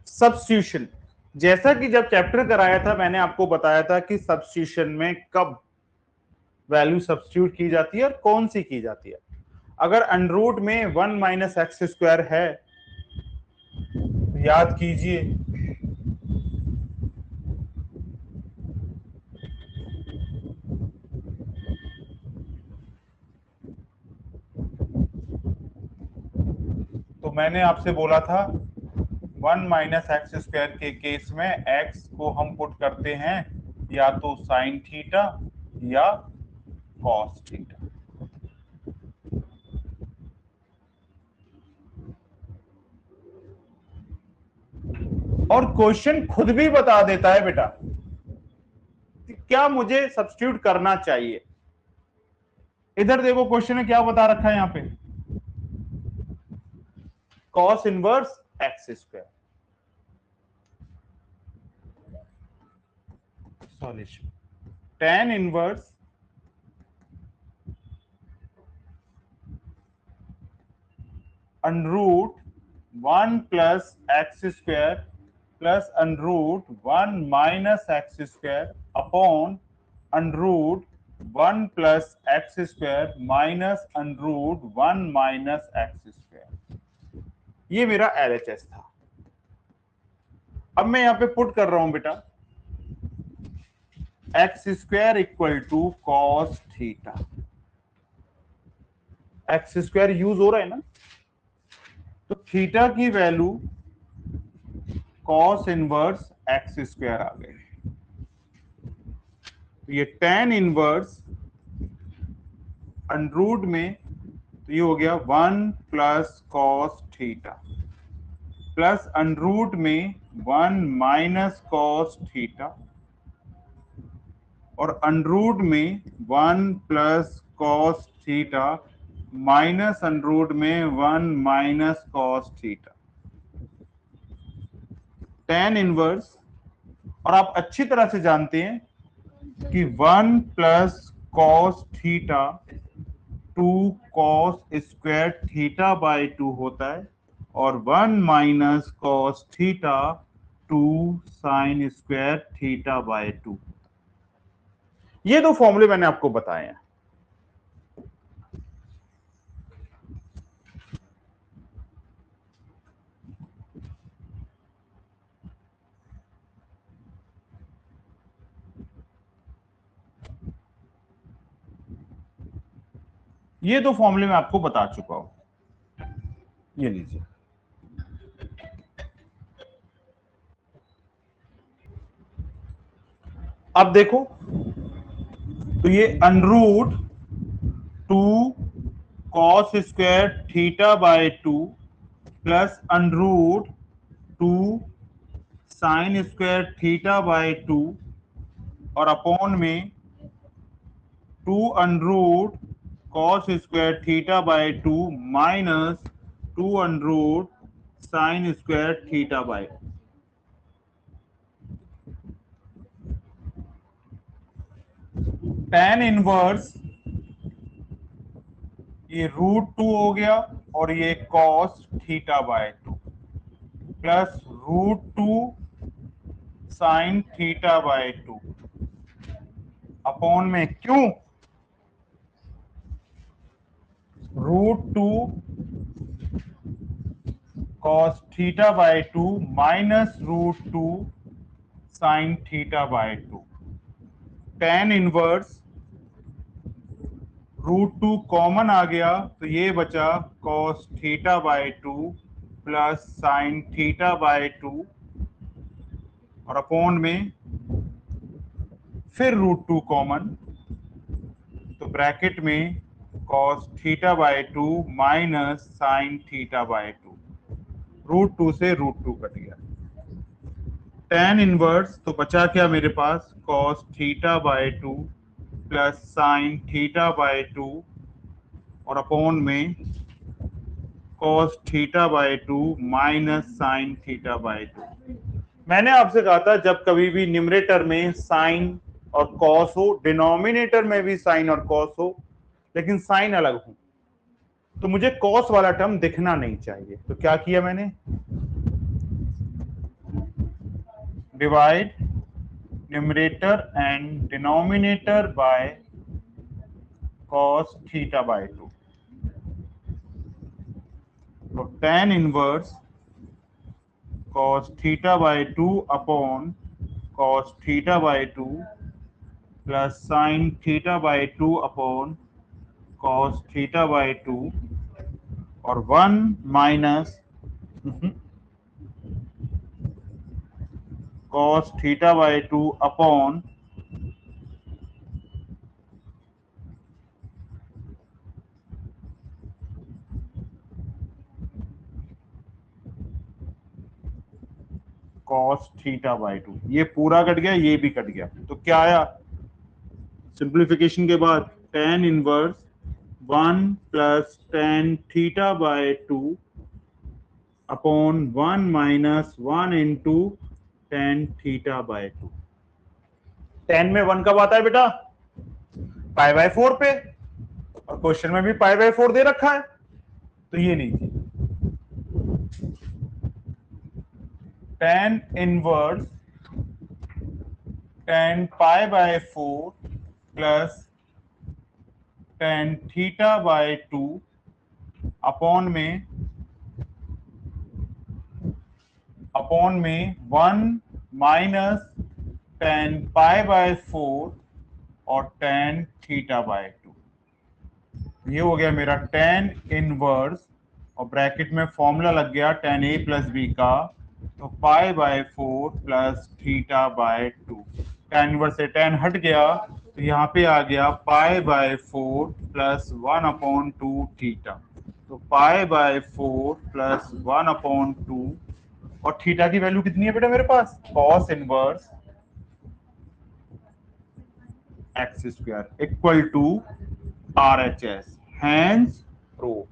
Substitution, जैसा कि जब चैप्टर कराया था मैंने आपको बताया था कि सब्स्टिट्यूशन में कब वैल्यू सब्स्टिट्यूट की जाती है और कौन सी की जाती है। अगर अंडरूट में 1 माइनस एक्स स्क्वायर है तो याद कीजिए तो मैंने आपसे बोला था 1 माइनस एक्स स्क्वायर के केस में एक्स को हम पुट करते हैं या तो साइन थीटा या कॉस थीटा। और क्वेश्चन खुद भी बता देता है बेटा कि क्या मुझे सब्स्टिट्यूट करना चाहिए। इधर देखो क्वेश्चन में क्या बता रखा है यहां पे, cos inverse x square. Solution tan inverse under root 1 plus x square plus under root 1 minus x square upon under root 1 plus x square minus under root 1 minus x square. ये मेरा एलएचएस था। अब मैं यहां पे पुट कर रहा हूं बेटा x square equal to cos theta. X square use हो रहा है ना, तो थीटा की value cos inverse x square आ गई। तो ये tan इनवर्स अंडरूट में तो ये हो गया 1 plus cos theta plus under root में 1 माइनस कॉस थीटा और अंडरूट में 1 plus cos theta minus under root में 1 minus cos theta. tan inverse, और आप अच्छी तरह से जानते हैं कि 1 plus cos theta 2 cos square theta by 2 होता है और 1 minus cos theta 2 sine square theta by 2। ये दो फॉर्मूले मैंने आपको बताए हैं। ये दो फॉर्मूले मैं आपको बता चुका हूं। ये लीजिए, अब देखो तो ये under root 2 cos square theta by 2 plus under root 2 sine square theta by 2 और अपॉन में 2 under root cos square theta by 2 minus 2 under root sine square theta bye. tan inverse ये √2 हो गया और ये cos theta by 2 plus √2 sign theta by 2 upon में क्यों √2 cos theta by 2 minus √2 sign theta by 2। tan inverse √2 common आ गया तो ये बचा cos theta by 2 plus sine theta by 2 और अपॉन में फिर √2 कॉमन तो ब्रैकेट में cos theta by 2 minus sine theta by 2। √2 से √2 कट गया। tan इनवर्स तो बचा क्या मेरे पास cos theta by 2 plus sine theta by 2 और अपॉन में cos theta by 2 minus sine theta by 2। मैंने आपसे कहा था जब कभी भी न्यूमरेटर में साइन और कॉस हो, डिनोमिनेटर में भी साइन और कॉस हो, लेकिन साइन अलग हो, तो मुझे कॉस वाला टर्म दिखना नहीं चाहिए। तो क्या किया मैंने, divide numerator and denominator by cos theta by 2। तो tan inverse cos theta by 2 upon cos theta by 2 plus sin theta by 2 upon cos theta by 2 और 1 minus cos theta by 2 upon cos theta by 2। ये पूरा cut गया, ये भी cut गया, तो क्या आया सिंप्लीफिकेशन के बाद tan inverse 1 plus tan theta by 2 upon 1 minus 1 into tan theta by 2। tan में 1 कब आता है बेटा? पाई बाय 4 पे, और क्वेश्चन में भी पाई बाय 4 दे रखा है, तो ये नहीं थी। tan inverse tan pi by 4 plus tan theta by 2 upon में 1 माइनस tan पाई बाय 4 और tan थीटा बाय 2। ये हो गया मेरा tan इनवर्स, और ब्रैकेट में फॉर्मूला लग गया tan a प्लस बी का, तो पाई by 4 plus theta by 2। tan inverse से tan हट गया, तो यहाँ पे आ गया पाई बाय 4 प्लस 1 अपॉन 2 थीटा। तो पाई बाय 4 प्लस 1 अपॉन 2, और थीटा की वैल्यू कितनी है बेटा मेरे पास? cos inverse x square equal to RHS, hence proof.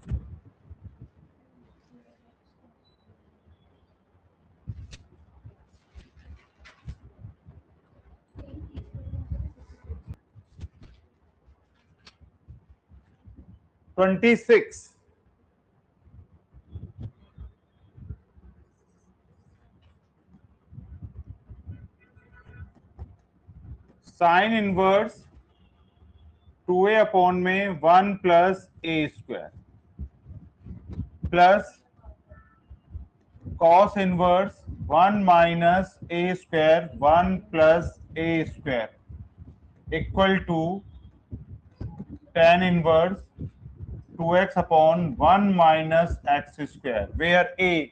Twenty six, sine inverse 2a upon में 1 plus a square plus cos inverse 1 minus a square 1 plus a square equal to tan inverse 2x upon 1 minus x square, where a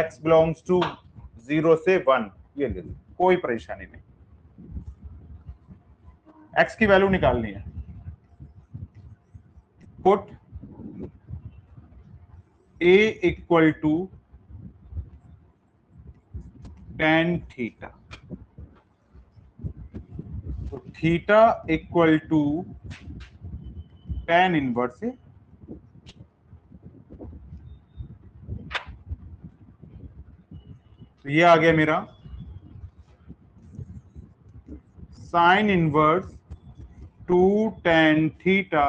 x belongs to 0 से 1। ये ले लो, कोई परेशानी नहीं। x की value निकालनी है। Put a equal to tan theta, तो theta equal to tan inverse है, तो ये आ गया मेरा sine inverse 2 tan theta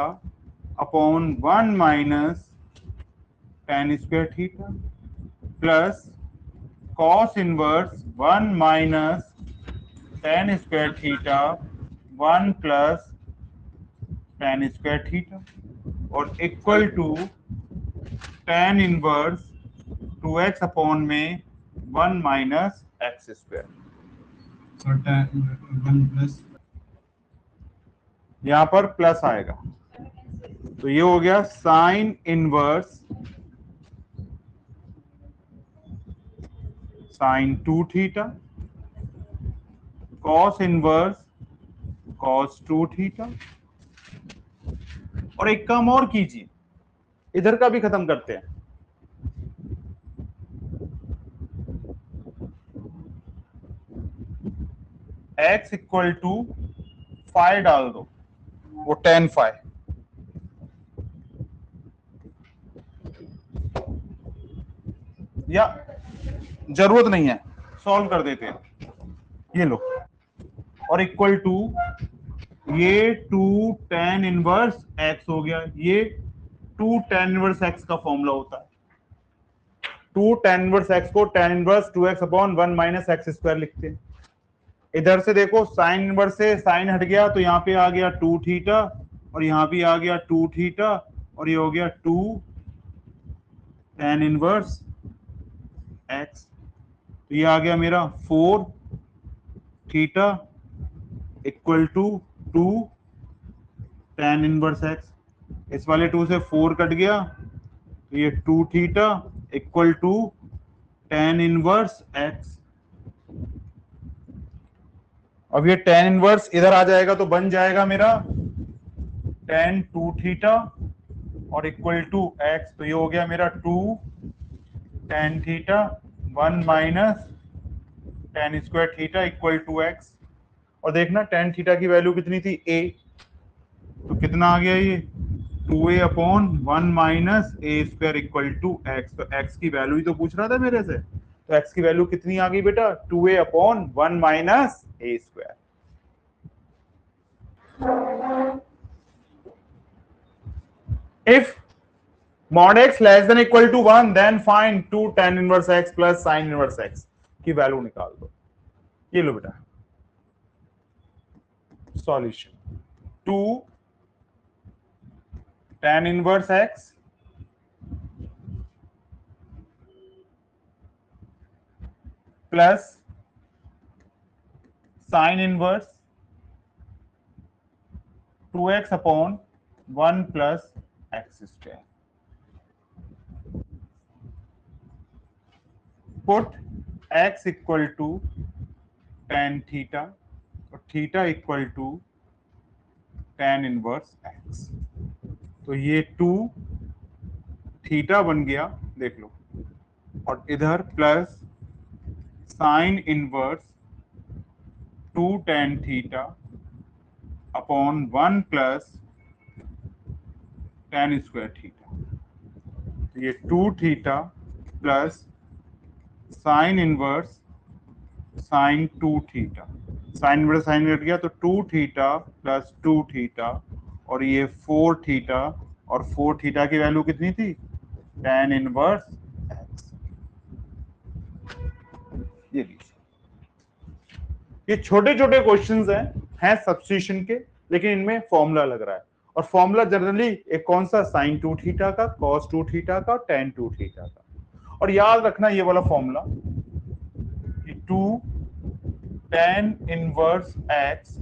upon 1 minus tan square theta plus cos inverse 1 minus tan square theta 1 plus tan square theta और equal to tan inverse 2x upon में 1 minus x square, और tan 1 plus यहां पर plus आएगा, तो ये हो गया sine inverse sine 2 theta cos inverse cos 2 theta. और एक काम और कीजिए, इधर का भी खत्म करते हैं। x इक्वल टू फाइव डाल दो, वो tan फाइव, या जरूरत नहीं है, सॉल्व कर देते हैं। ये लो, और इक्वल टू ये 2 tan इनवर्स x हो गया। ये 2 tan इनवर्स x का फॉर्मूला होता है, टू tan इनवर्स x को tan inverse 2x upon 1 minus x square लिखते हैं। इधर से देखो साइन इनवर्स से साइन हट गया तो यहाँ पे आ गया 2 थीटा और यहाँ भी आ गया 2 थीटा और ये हो गया 2 tan इनवर्स x। तो ये आ गया मेरा 4 theta equal to 2 tan inverse x। इस वाले 2 से 4 कट गया तो ये 2 theta equal to tan inverse x। अब ये tan इनवर्स इधर आ जाएगा तो बन जाएगा मेरा tan 2 थीटा और इक्वल टू x। तो ये हो गया मेरा 2 tan theta 1 minus tan square theta equal to x। और देखना tan थीटा की वैल्यू कितनी थी a, तो कितना आ गया ये 2a upon 1 minus a square equal to x। तो x की वैल्यू ही तो पूछ रहा था मेरे से, तो x की वैल्यू कितनी आ गई बेटा 2a upon 1 minus a square. If mod x less than equal to 1 then find 2 tan inverse x plus sin inverse x की वैल्यू निकाल दो। ये लो बेटा solution 2 tan inverse x plus sin inverse 2x upon 1 plus x square. Put x equal to tan theta और theta equal to tan inverse x। तो ये 2 theta बन गया देख लो और इधर plus sine inverse 2 tan theta upon 1 plus tan square theta. ये 2 theta plus sine inverse sine 2 theta, sine inverse sine cut गया तो 2 थीटा प्लस 2 थीटा और ये 4 थीटा और 4 थीटा की वैल्यू कितनी थी tan इनवर्स x। ये छोटे छोटे क्वेश्चंस हैं सब्स्टिट्यूशन के, लेकिन इनमें फॉर्मूला लग रहा है और फॉर्मूला जनरली एक कौन सा sin 2 थीटा का, cos 2 थीटा का, tan 2 थीटा का। और याद रखना ये वाला formula 2 tan inverse x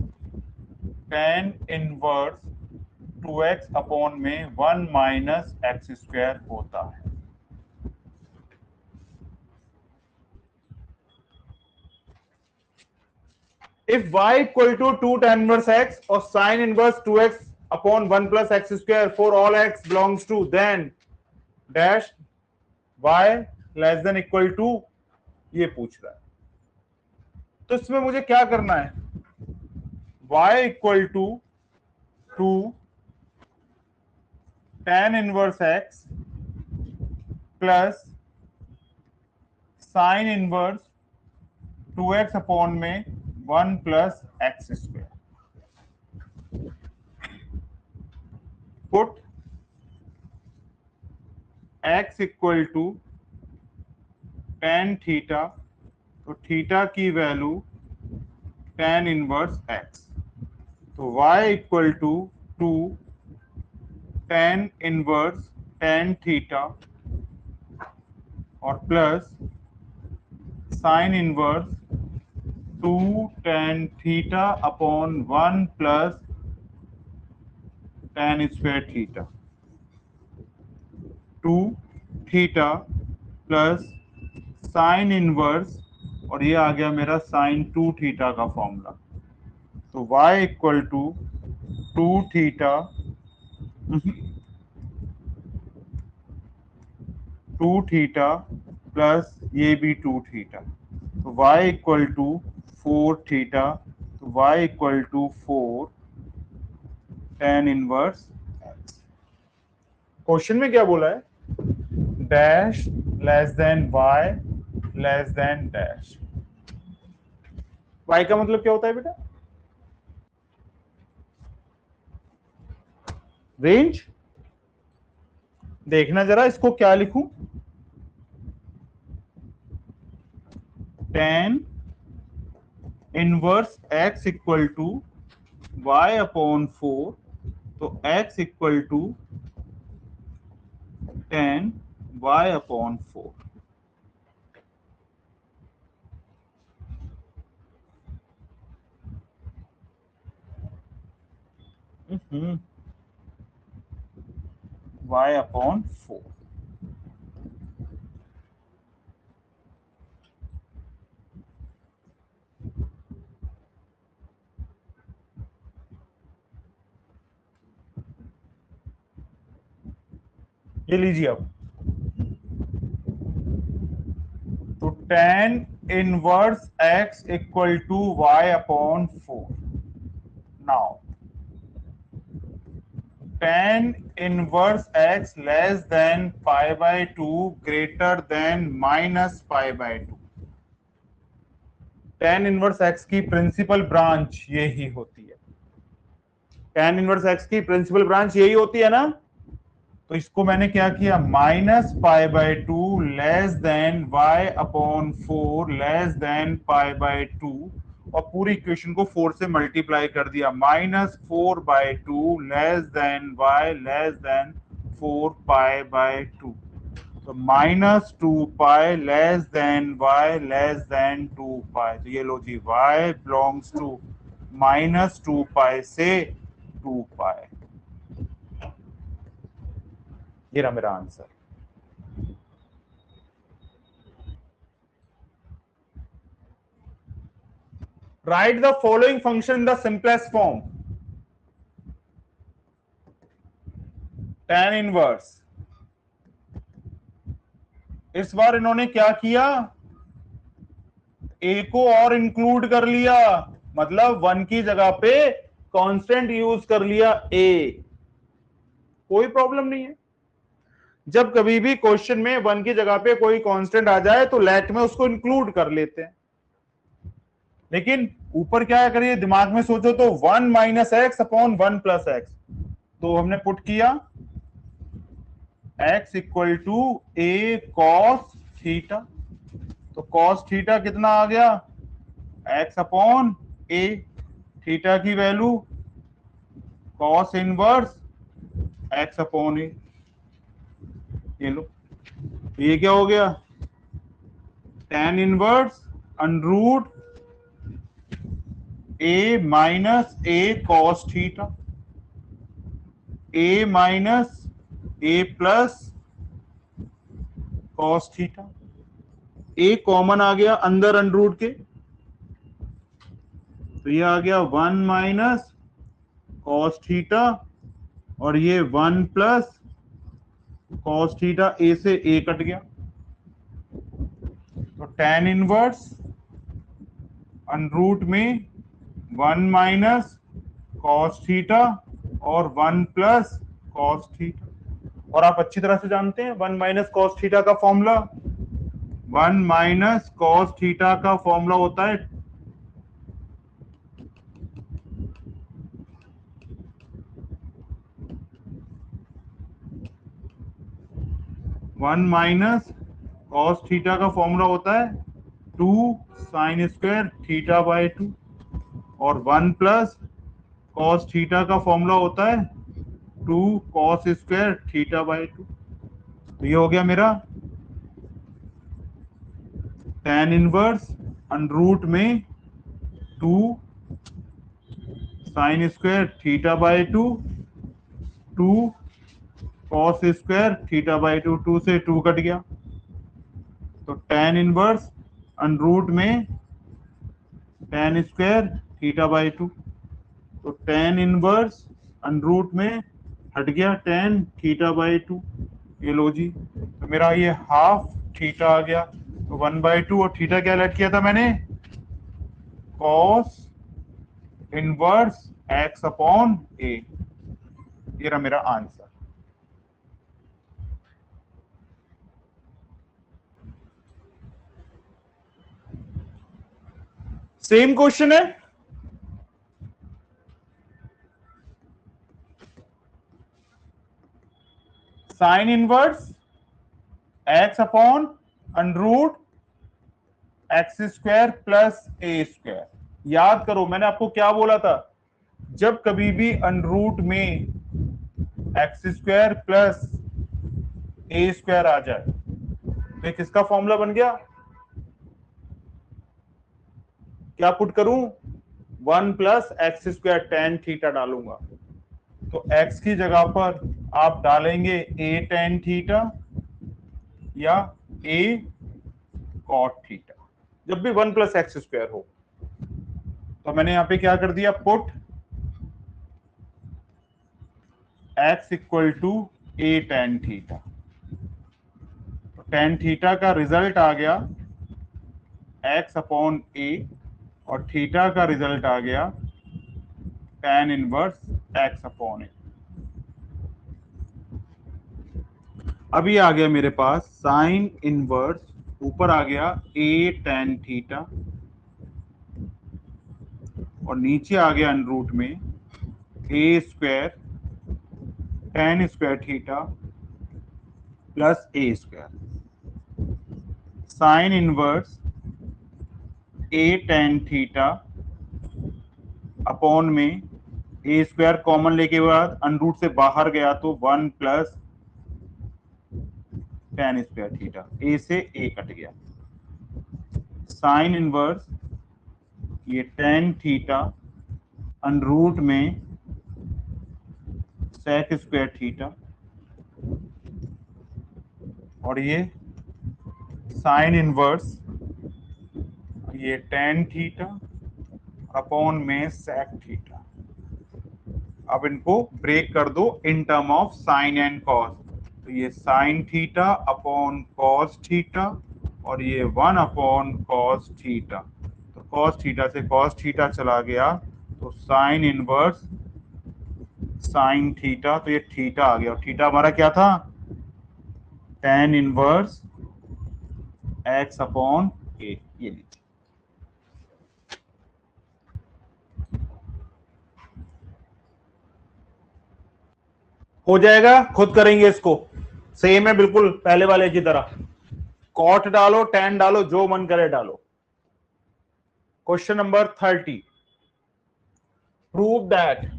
tan inverse 2x upon में 1 माइनस एक्स स्क्वायर होता है। If y equal to 2 tan inverse x or sin inverse 2x upon 1 plus x square for all x belongs to then dash y less than equal to, ये पूछ रहा है। तो इसमें मुझे क्या करना है, y equal to 2 tan inverse x plus sin inverse 2x upon में 1 plus x square. Put x equal to tan theta, तो थीटा की वैल्यू tan इनवर्स x। तो y equal to 2 tan inverse tan theta और plus sine inverse 2 tan theta upon 1 plus tan square theta. 2 theta plus sine inverse और ये आ गया मेरा sine 2 theta का फॉर्मूला। तो y equal to 2 theta 2 theta plus ये भी 2 थीटा, तो y इक्वल टू 4 थीटा, तो y equal to 4 tan inverse x। Question में क्या बोला है, dash less than y less than dash. y का मतलब क्या होता है बेटा, रेंज। देखना जरा इसको क्या लिखूं, tan inverse x equal to y upon 4, तो x equal to tan y upon 4। y upon 4। ये लीजिए अब, तो tan inverse x equal to y upon 4। Now tan inverse x less than pi by 2 greater than minus pi by 2। tan inverse x की principal branch यही होती है। tan inverse x की principal branch यही होती है ना, तो इसको मैंने क्या किया, minus pi by 2 less than y upon 4 less than pi by 2, और पूरी इक्वेशन को 4 से मल्टीप्लाई कर दिया, minus 4 by 2 less than y less than 4 pi by 2। तो minus 2 pi less than y less than 2 pi. तो ये लो जी, y belongs to minus 2 pi से 2 पाई। ये रहा मेरा answer. Write the following function in the simplest form. tan inverse, इस बार इन्होंने क्या किया, a को और इंक्लूड कर लिया, मतलब 1 की जगह पे कांस्टेंट यूज कर लिया a। कोई प्रॉब्लम नहीं है, जब कभी भी क्वेश्चन में 1 की जगह पे कोई कांस्टेंट आ जाए तो लेट में उसको इंक्लूड कर लेते हैं। लेकिन ऊपर क्या करिए, दिमाग में सोचो तो 1 minus x upon 1 plus x, तो हमने पुट किया x equal to a cos theta. तो कॉस थीटा कितना आ गया, x अपॉन ए, थीटा की value cos inverse x upon a. ये लो, ये क्या हो गया, tan inverse under root a minus a cos theta, a minus a plus cos theta. A common आ गया अंदर अनरूट के, तो ये आ गया 1 माइनस कॉस थीटा, और ये 1 प्लस कॉस थीटा, ए से ए कट गया, तो tan इनवर्स अनरूट में 1 माइनस कॉस थीटा और 1 प्लस कॉस थीटा। और आप अच्छी तरह से जानते हैं 1 माइनस कॉस थीटा का फॉर्मूला, 1 माइनस कॉस थीटा का फॉर्मूला होता है 1 माइनस कॉस थीटा का फॉर्मूला होता है 2 साइन स्क्वायर थीटा बाय 2, और 1 प्लस कॉस थीटा का फॉर्मूला होता है 2 कॉस स्क्वायर थीटा बाय 2। तो ये हो गया मेरा tan इनवर्स अनरूट में 2 sine square theta by 2, 2 cos square theta by 2, 2 से 2 कट गया, तो tan इनवर्स अनरूट में tan स्क्वायर थीटा बाय 2, तो tan इनवर्स अनरूट में हट गया tan थीटा बाय 2। ये लो जी, तो मेरा ये हाफ थीटा आ गया, तो 1/2, और थीटा क्या लेट किया था मैंने, cos inverse x upon a। ये रहा मेरा आंसर। सेम क्वेश्चन है, sine inverse x upon under root x square plus a square. याद करो मैंने आपको क्या बोला था, जब कभी भी अनरूट में x square plus a square आ जाए तो किसका फॉर्मूला बन गया, क्या पुट करूं, 1 plus x square tan theta डालूंगा। तो x की जगह पर आप डालेंगे a टेन थीटा या a कॉट थीटा, जब भी 1 प्लस एक्स स्क्वायर हो। तो मैंने यहां पे क्या कर दिया, put x equal to a tan theta. तो टेन थीटा का रिजल्ट आ गया x अपॉन a और थीटा का रिजल्ट आ गया tan inverse x upon a। अभी आ गया मेरे पास साइन इनवर्स, ऊपर आ गया a टेन थीटा और नीचे आ गया अनरूट में a square ten square theta plus a square. Sine inverse a tan theta upon में a स्क्वायर कॉमन लेके बाद अनरूट से बाहर गया तो 1 plus tan square theta, a से a कट गया। साइन इनवर्स ये टेन थीटा अनरूट में सेक स्क्वायर थीटा और ये साइन इनवर्स ये टेन थीटा अपॉन में सेक थीटा। अब इनको ब्रेक कर दो in term of sine and cos. तो ये sine theta upon cos theta और ये 1 अपॉन कॉस थीटा। तो कॉस थीटा से कॉस थीटा चला गया तो साइन इनवर्स साइन थीटा, तो ये थीटा आ गया और थीटा हमारा क्या था, tan inverse x upon a. ये लीजिए, हो जाएगा, खुद करेंगे इसको, सेम है बिल्कुल पहले वाले की तरह। कॉट डालो टेन डालो जो मन करे डालो। Question number 30, prove that.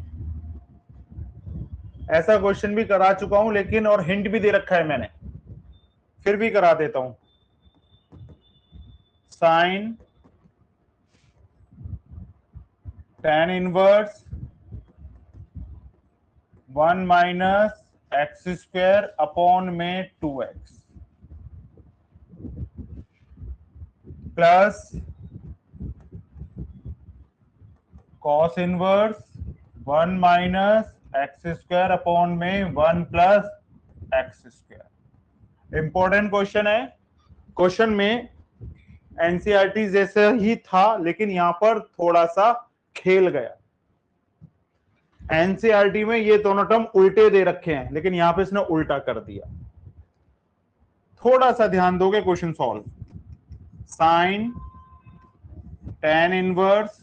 ऐसा क्वेश्चन भी करा चुका हूं लेकिन और हिंट भी दे रखा है मैंने, फिर भी करा देता हूं। Sine tan inverse 1 minus x square upon में 2x plus cos inverse 1 minus x square upon में 1 plus x square. Important question है। क्वेश्चन में एनसीईआरटी जैसे ही था लेकिन यहां पर थोड़ा सा खेल गया। एनसीईआरटी में ये दोनों टर्म उल्टे दे रखे हैं लेकिन यहां पे इसने उल्टा कर दिया। थोड़ा सा ध्यान दोगे question solve. Sine tan inverse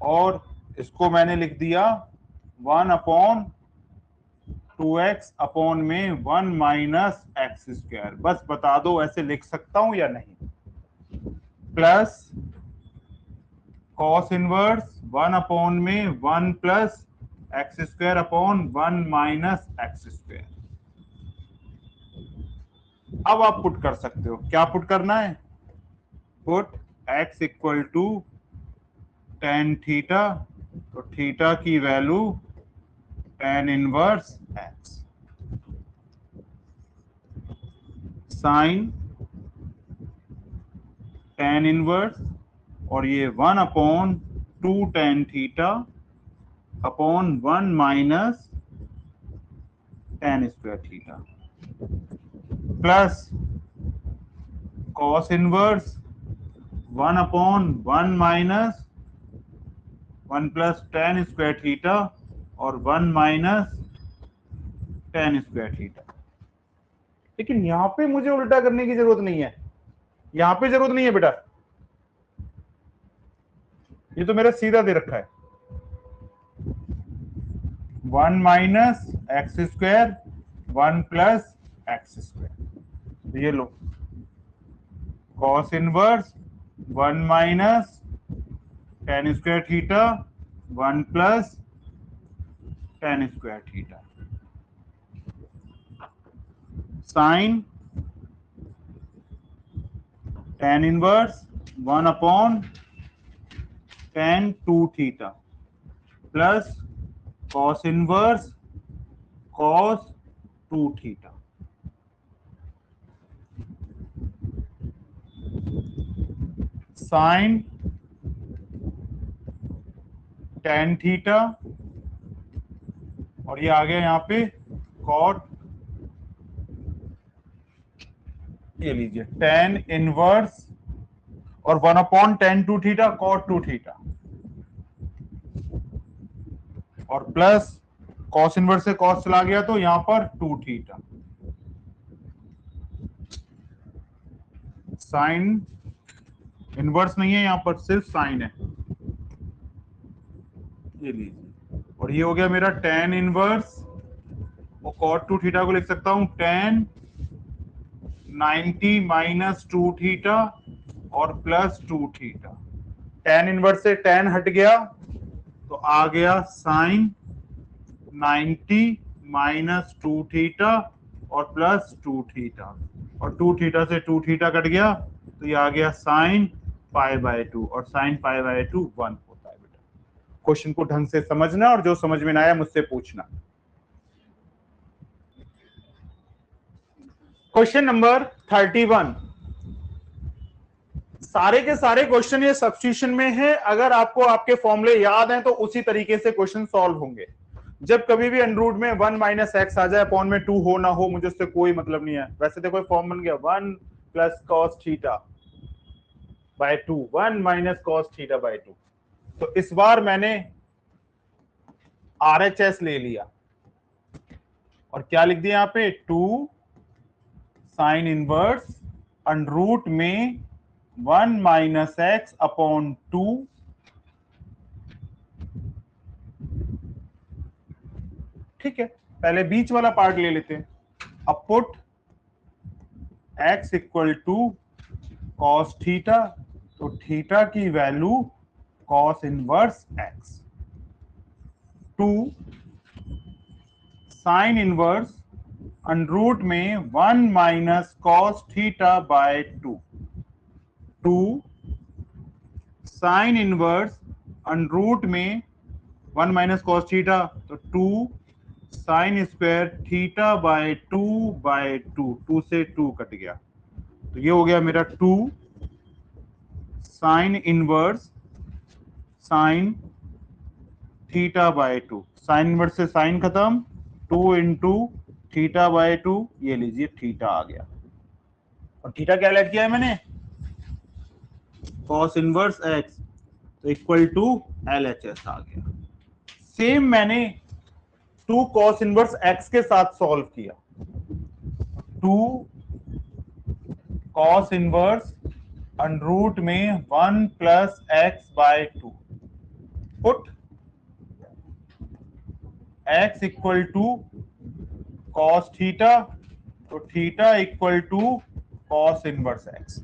और इसको मैंने लिख दिया 1 अपॉन 2x अपॉन में 1 माइनस एक्स स्क्वायर। बस बता दो ऐसे लिख सकता हूं या नहीं। प्लस कॉस इनवर्स 1 अपॉन में 1 plus x square upon 1 minus x square. अब आप पुट कर सकते हो, क्या पुट करना है, put x equal to tan theta, तो थीटा की value tan inverse x। Sine tan inverse और ये 1 upon 2 tan theta upon 1 minus tan square theta plus cos inverse 1 upon 1 minus 1 plus tan square theta और 1 minus tan square theta. लेकिन यहां पे मुझे उल्टा करने की जरूरत नहीं है, यहां पे जरूरत नहीं है बेटा, ये तो मेरा सीधा दे रखा है। 1 minus x square 1 plus x square. ये लो cos inverse 1 minus tan square theta 1 plus tan square theta sine tan inverse 1 upon tan 2 theta plus cos inverse cos 2 theta sine tan theta और ये आ गया यहाँ पे cot, ये लीजिए tan इनवर्स और 1 upon tan 2 theta cot 2 theta और प्लस cos इनवर्स से cos चला गया तो यहां पर 2 थीटा साइन इनवर्स नहीं है, यहां पर सिर्फ साइन है, ये लीजिए और ये हो गया मेरा tan इनवर्स और cot 2 थीटा को लिख सकता हूं tan 90 माइनस 2 थीटा और प्लस 2 थीटा tan इनवर्स से tan हट गया तो आ गया साइन 90 माइनस 2 थीटा और प्लस 2 थीटा और 2 थीटा से 2 थीटा कट गया तो ये आ गया साइन पाई बाय 2 और साइन पाई बाय 2 1 होता है बेटा। क्वेश्चन को ढंग से समझना और जो समझ में ना आया मुझसे पूछना। क्वेश्चन नंबर 31, सारे के सारे क्वेश्चन ये सब्स्टिट्यूशन में है। अगर आपको आपके फॉर्मूले याद हैं तो उसी तरीके से क्वेश्चन सॉल्व होंगे। जब कभी भी अंडर में 1 माइनस एक्स आ जाए अपॉन में 2 हो ना हो मुझे उससे कोई मतलब नहीं है। वैसे देखो फॉर्म बन गया 1 plus cos theta by 2, 1 minus cos theta by 2। तो इस बार मैंने RHS ले लिया और क्या लिख दिया यहाँ पे 2 साइन इनवर्स अंडर में 1 माइनस एक्स अपॉन 2 ठीक है। पहले बीच वाला पार्ट ले लेते हैं। अब put x equal to cos theta, तो थीटा की value cos inverse x, 2 sine inverse under में 1 minus cos theta by 2, 2 sine inverse under में 1 माइनस कॉस थीटा तो 2 साइन स्क्वायर थीटा बाय 2 2 से 2 कट गया तो ये हो गया मेरा 2 sine inverse sine theta by 2, sine inverse से साइन खत्म 2 इंटू थीटा बाय 2, ये लीजिए थीटा आ गया और थीटा क्या लेट किया है मैंने कॉस इनवर्स एक्स तो इक्वल टू LHS आ गया। सेम मैंने 2 कॉस इनवर्स एक्स के साथ सॉल्व किया, 2 कॉस इनवर्स अंडर में 1 plus x by 2, put x equal to cos theta तो theta equal to cos inverse x,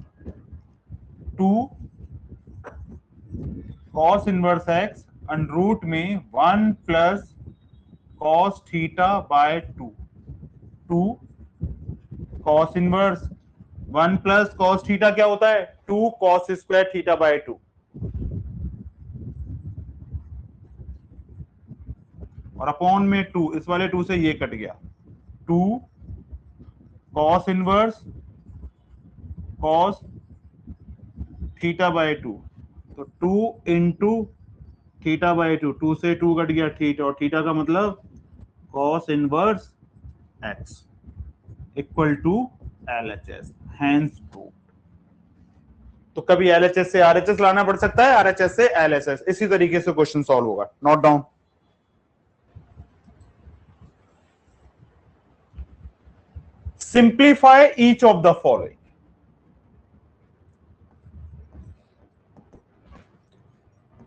2 cos inverse x under में 1 plus cos theta by 2, 2 cos inverse 1 plus cos theta क्या होता है 2 cos square theta by 2 और upon में 2, इस वाले 2 से ये कट गया 2 cos inverse cos theta by 2 तो 2 इंटू थीटा बाय 2, 2 से 2 कट गया थीटा और थीटा का मतलब cos inverse x equal to LHS, hence proved. तो कभी LHS से RHS लाना पड़ सकता है, RHS से LHS, इसी तरीके से क्वेश्चन सॉल्व होगा। Note down. Simplify each of the following.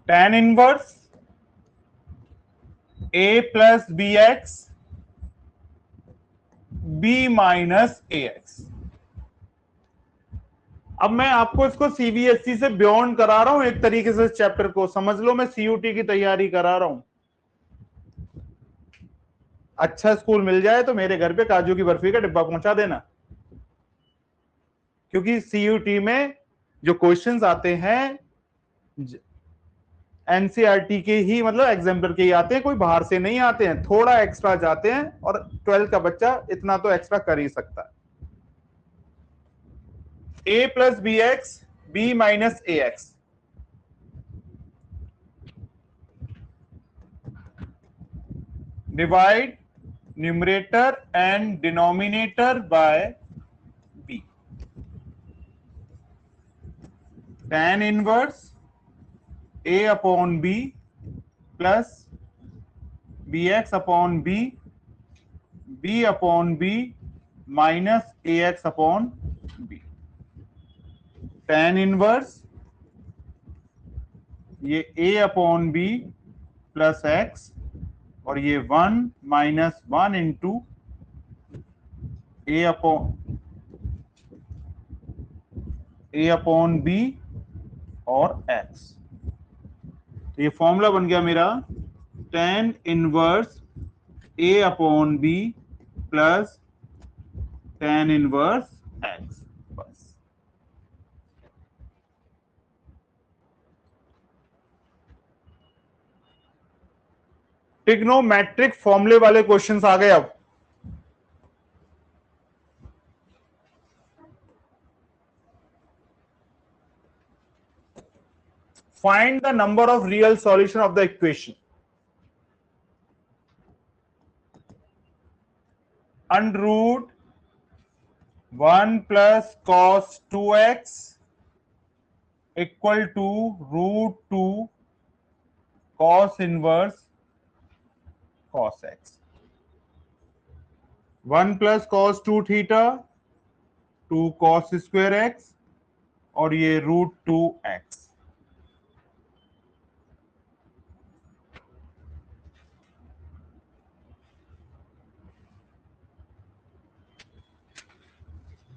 tan inverse a plus bx b minus ax। अब मैं आपको इसको सीबीएसई से बियॉन्ड करा रहा हूं एक तरीके से, इस चैप्टर को समझ लो मैं सीयूटी की तैयारी करा रहा हूं। अच्छा स्कूल मिल जाए तो मेरे घर पे काजू की बर्फी का डिब्बा पहुंचा देना, क्योंकि सीयूटी में जो क्वेश्चंस आते हैं एनसीईआरटी के ही, मतलब एग्जाम्पल के ही आते हैं, कोई बाहर से नहीं आते हैं, थोड़ा एक्स्ट्रा जाते हैं, और 12th का बच्चा इतना तो एक्स्ट्रा कर ही सकता है। a plus b x b minus a x, divide numerator and denominator by b, tan inverse a upon b plus bx upon b, b upon b minus ax upon b, tan inverse ये a upon b plus x, और ये 1 minus 1 into a upon b और x। तो ये formula बन गया मेरा tan inverse a upon b plus tan inverse x। बस ट्रिग्नोमेट्रिक फॉर्मूले वाले क्वेश्चंस आ गए। अब find the number of real solution of the equation under root 1 plus cos 2x equal to root 2 cos inverse cos x। 1 plus cos 2 theta 2 cos square x और ये root 2x।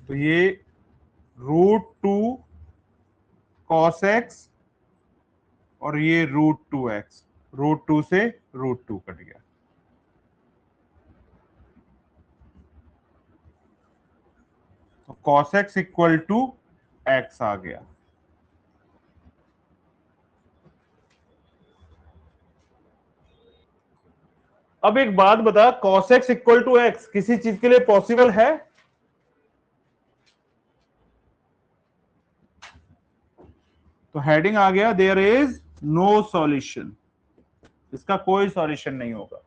तो ये root 2 cos x और ये root 2x, root 2 से root 2 cut गया। तो cos x equal to x आ गया। अब एक बात बता, cos x equal to x किसी चीज के लिए पॉसिबल है? तो हेडिंग आ गया देयर इज नो सॉल्यूशन, इसका कोई सॉल्यूशन नहीं होगा,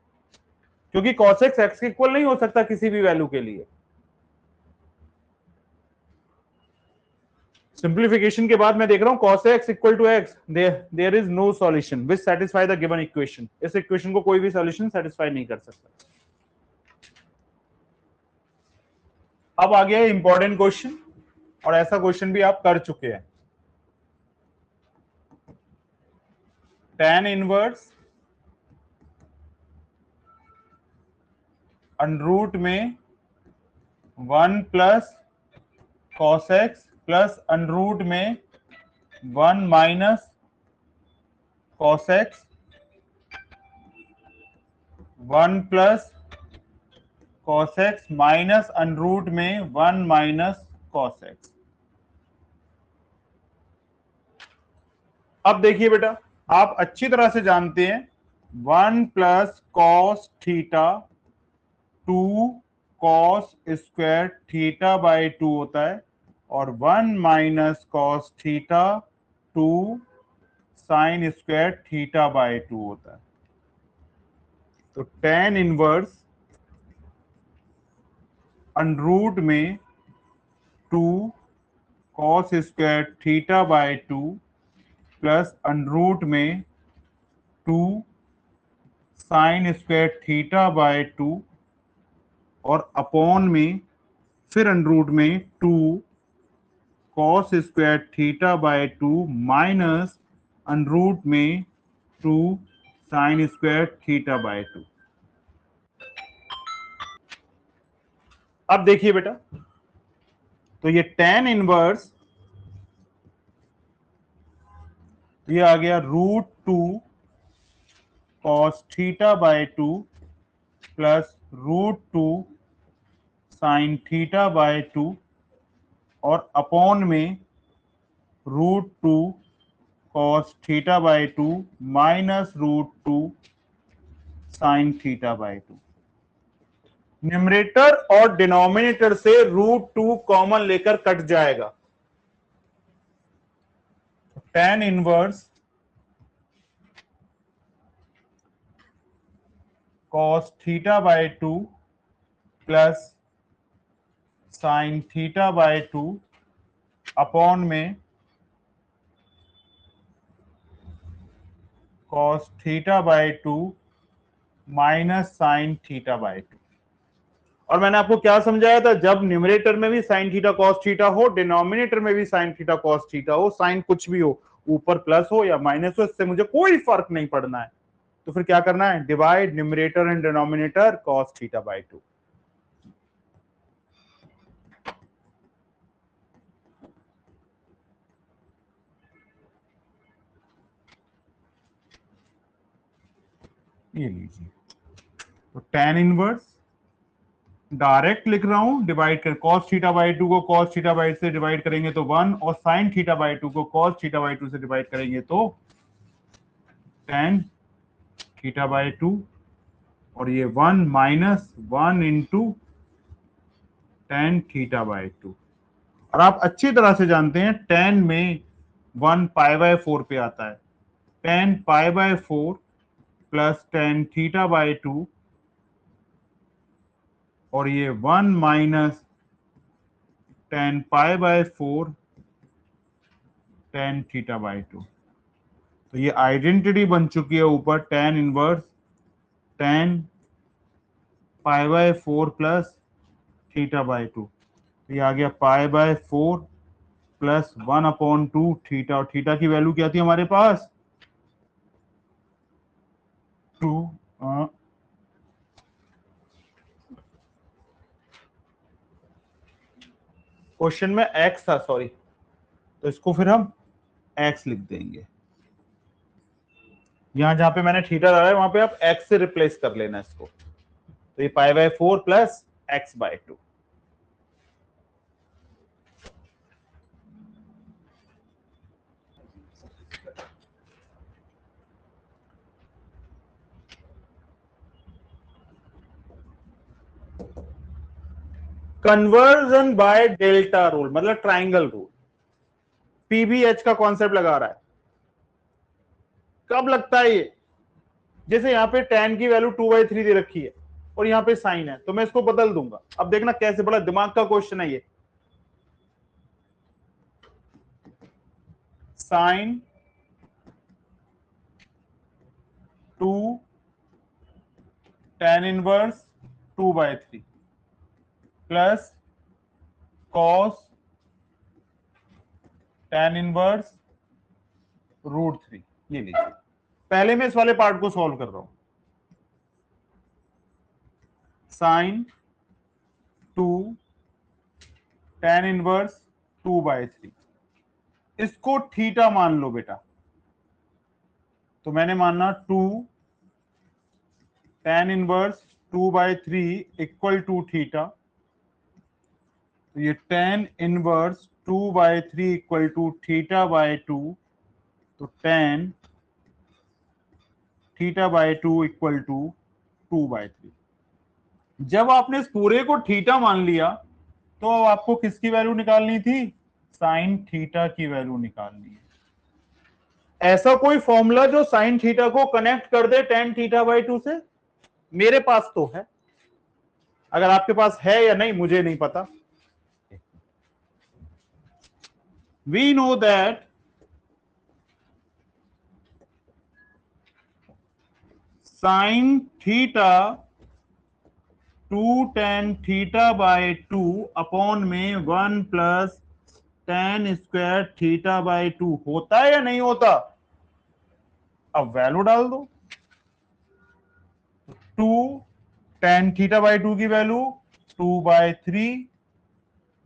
क्योंकि cos x x के इक्वल नहीं हो सकता किसी भी वैल्यू के लिए। सिंप्लीफिकेशन के बाद मैं देख रहा हूं cos x equal to x, there is no solution which satisfy the given equation. इस इक्वेशन को कोई भी सॉल्यूशन सेटिस्फाई नहीं कर सकता। अब आ गया इंपॉर्टेंट क्वेश्चन, और ऐसा क्वेश्चन भी आप कर चुके हैं। tan इनवर्स अंडर रूट में 1 plus cos x plus under root में 1 minus cos x, 1 plus cos x minus under root में 1 माइनस cos x। अब देखिए बेटा, आप अच्छी तरह से जानते हैं 1 plus cos theta 2 cos square theta by 2 होता है, और 1 minus cos theta 2 sine square theta by 2 होता है। तो tan इनवर्स अंडर रूट में 2 cos square theta by 2 plus under root में 2 साइन स्क्वायर थीटा बाय 2 और अपॉन में फिर अंडर रूट में 2 cos square theta by 2 minus under root में 2 साइन स्क्वायर थीटा बाय 2। अब देखिए बेटा, तो ये tan इनवर्स ये आ गया √2 cos theta by 2 plus √2 sin theta by 2 और अपॉन में √2 cos theta by 2 minus √2 sin theta by 2। Numerator और डिनोमिनेटर से √2 कॉमन लेकर कट जाएगा। tan inverse cos theta by 2 plus sin theta by 2 upon में cos theta by 2 minus sin theta by 2। और मैंने आपको क्या समझाया था, जब न्यूमरेटर में भी sin थीटा cos थीटा हो, डिनोमिनेटर में भी sin थीटा cos थीटा हो, साइन कुछ भी हो, ऊपर प्लस हो या माइनस हो, इससे मुझे कोई फर्क नहीं पड़ना है। तो फिर क्या करना है, divide numerator and denominator cos theta by 2। ये लीजिए, तो tan इनवर्स डायरेक्ट लिख रहा हूं, डिवाइड कर cos थीटा बाय 2 को cos थीटा बाय से डिवाइड करेंगे तो 1, और sin थीटा बाय 2 को cos थीटा बाय 2 से डिवाइड करेंगे तो tan थीटा बाय 2, और ये 1 minus 1 into tan theta by 2। और आप अच्छी तरह से जानते हैं tan में 1 पाई बाय 4 पे आता है, tan pi by 4 plus tan theta by 2, और ये 1 minus tan pi by 4 tan theta by 2। तो ये आइडेंटिटी बन चुकी है ऊपर, tan inverse tan pi by 4 plus theta by 2। तो ये आ गया पाई बाय 4 प्लस 1/2 थीटा, और थीटा की वैल्यू क्या थी हमारे पास, 2। क्वेश्चन में x था, सॉरी, तो इसको फिर हम x लिख देंगे। यहां जहां पे मैंने थीटा डाला है वहां पे आप x से रिप्लेस कर लेना इसको। तो ये pi by 4 plus x by 2। Conversion by delta rule मतलब ट्राइंगल रूल, पीबीएच का कॉन्सेप्ट लगा रहा है। कब लगता है ये, जैसे यहां पे tan की वैल्यू 2/3 दे रखी है और यहां पे साइन है, तो मैं इसको बदल दूंगा। अब देखना कैसे, बड़ा दिमाग का क्वेश्चन है ये। Sine 2 tan inverse 2/3 plus cos tan inverse √3। ये लीजिए, पहले मैं इस वाले पार्ट को सॉल्व कर रहा हूं। साइन 2 tan इनवर्स 2/3, इसको थीटा मान लो बेटा। तो मैंने मानना 2 tan inverse 2/3 equal to theta. तो ये tan inverse 2/3 equal to theta by 2, तो tan theta by 2 equal to 2/3। जब आपने इस पूरे को थीटा मान लिया तो अब आपको किसकी वैल्यू निकालनी थी, साइन थीटा की वैल्यू निकालनी है। ऐसा कोई फॉर्मूला जो साइन थीटा को कनेक्ट कर दे tan थीटा बाय 2 से, मेरे पास तो है। अगर आपके पास है या नहीं मुझे नहीं पता। We know that sine theta 2 tan theta by 2 upon में 1 plus tan square theta by 2 होता है या नहीं होता। अब वैल्यू डाल दो। 2 tan थीटा बाय 2 की वैल्यू 2/3,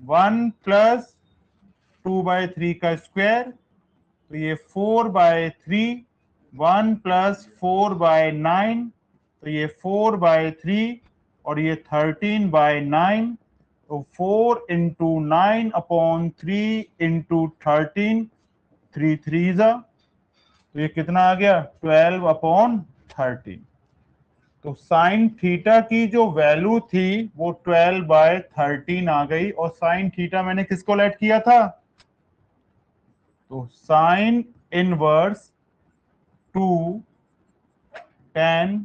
1 प्लस 2/3 का स्क्वायर, तो ये 4/3, 1 + 4/9, तो ये 4/3 और ये 13/9, तो 4 × 9/3 × 13, 3 3 जा, तो ये कितना आ गया 12/13। तो साइन थीटा की जो वैल्यू थी वो 12/13 आ गई। और साइन थीटा मैंने किसको लेट किया था, तो साइन इनवर्स 2 tan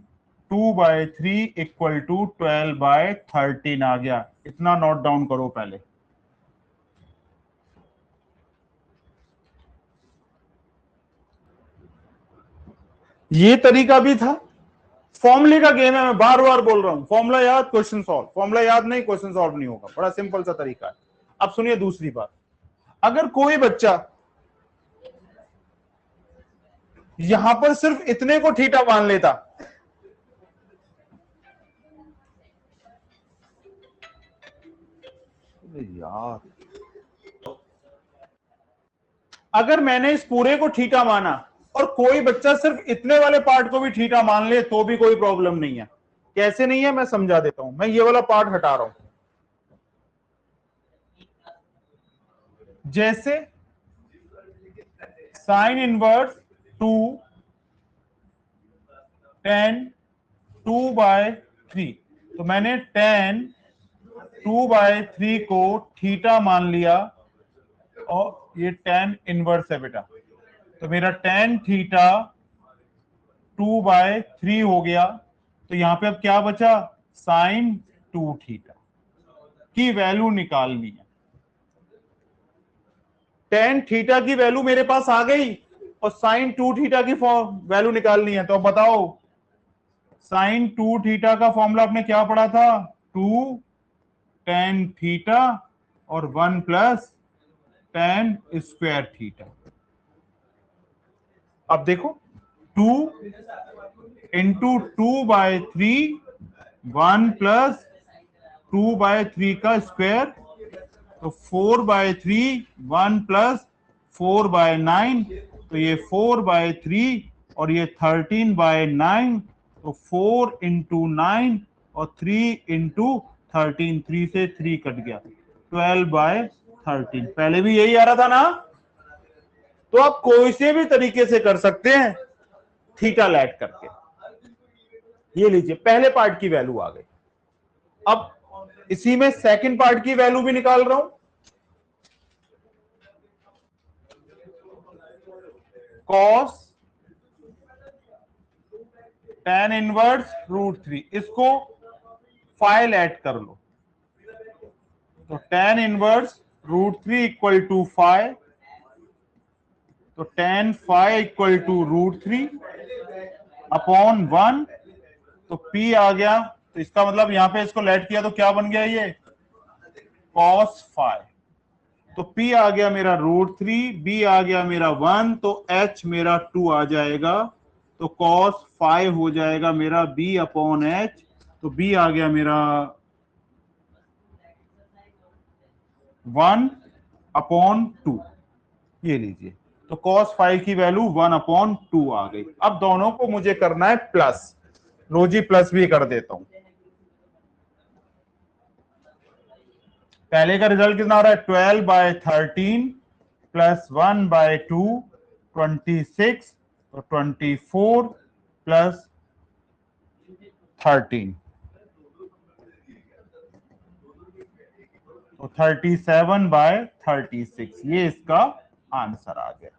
2/3 = 12/13 आ गया। इतना नोट डाउन करो पहले। ये तरीका भी था। फॉर्मूले का गेम है, मैं बार बार बोल रहा हूं, फॉर्मूला याद क्वेश्चन सॉल्व, फॉर्मूला याद नहीं क्वेश्चन सॉल्व नहीं होगा। बड़ा सिंपल सा तरीका है। अब सुनिए दूसरी बात, अगर कोई बच्चा यहां पर सिर्फ इतने को थीटा मान लेता, यार अगर मैंने इस पूरे को थीटा माना और कोई बच्चा सिर्फ इतने वाले पार्ट को भी थीटा मान ले तो भी कोई प्रॉब्लम नहीं है। कैसे नहीं है मैं समझा देता हूं। मैं ये वाला पार्ट हटा रहा हूं। जैसे साइन इनवर्स 2 tan 2/3, तो मैंने tan 2/3 को थीटा मान लिया और ये tan इनवर्स है बेटा, तो मेरा tan थीटा 2/3 हो गया। तो यहां पे अब क्या बचा, साइन 2 थीटा की वैल्यू निकालनी है। tan थीटा की वैल्यू मेरे पास आ गई और साइन 2 थीटा की वैल्यू निकालनी है। तो बताओ साइन 2 थीटा का फॉर्मूला आपने क्या पढ़ा था, 2 tan थीटा और 1 + tan स्क्वायर थीटा। अब देखो 2 × 2/3, 1 + 2/3 का स्क्वायर, तो 4/3, 1 + 4/9, तो ये 4/3 और ये 13/9, तो 4 × 9 और 3 × 13, 3 से 3 कट गया, 12/13। पहले भी यही आ रहा था ना। तो आप कोई से भी तरीके से कर सकते हैं थीटा लेट करके। ये लीजिए पहले पार्ट की वैल्यू आ गई। अब इसी में सेकंड पार्ट की वैल्यू भी निकाल रहा हूं। कॉस tan इनवर्स √3, इसको फाइल ऐड कर लो। तो tan इनवर्स √3 = 5, तो tan phi = √3 अपॉन 1, तो p आ गया। तो इसका मतलब यहां पे इसको लेट किया तो क्या बन गया, ये cos phi। तो p आ गया मेरा √3, b आ गया मेरा 1, तो h मेरा 2 आ जाएगा। तो cos phi हो जाएगा मेरा b/h, तो b आ गया मेरा 1/2। ये लीजिए, तो cos phi की वैल्यू 1/2 आ गई। अब दोनों को मुझे करना है प्लस, रोजी प्लस भी कर देता हूं। पहले का रिजल्ट कितना आ रहा है, 12/13 + 1/2, 26, तो 24 + 13, तो 37/36। ये इसका आंसर आ गया।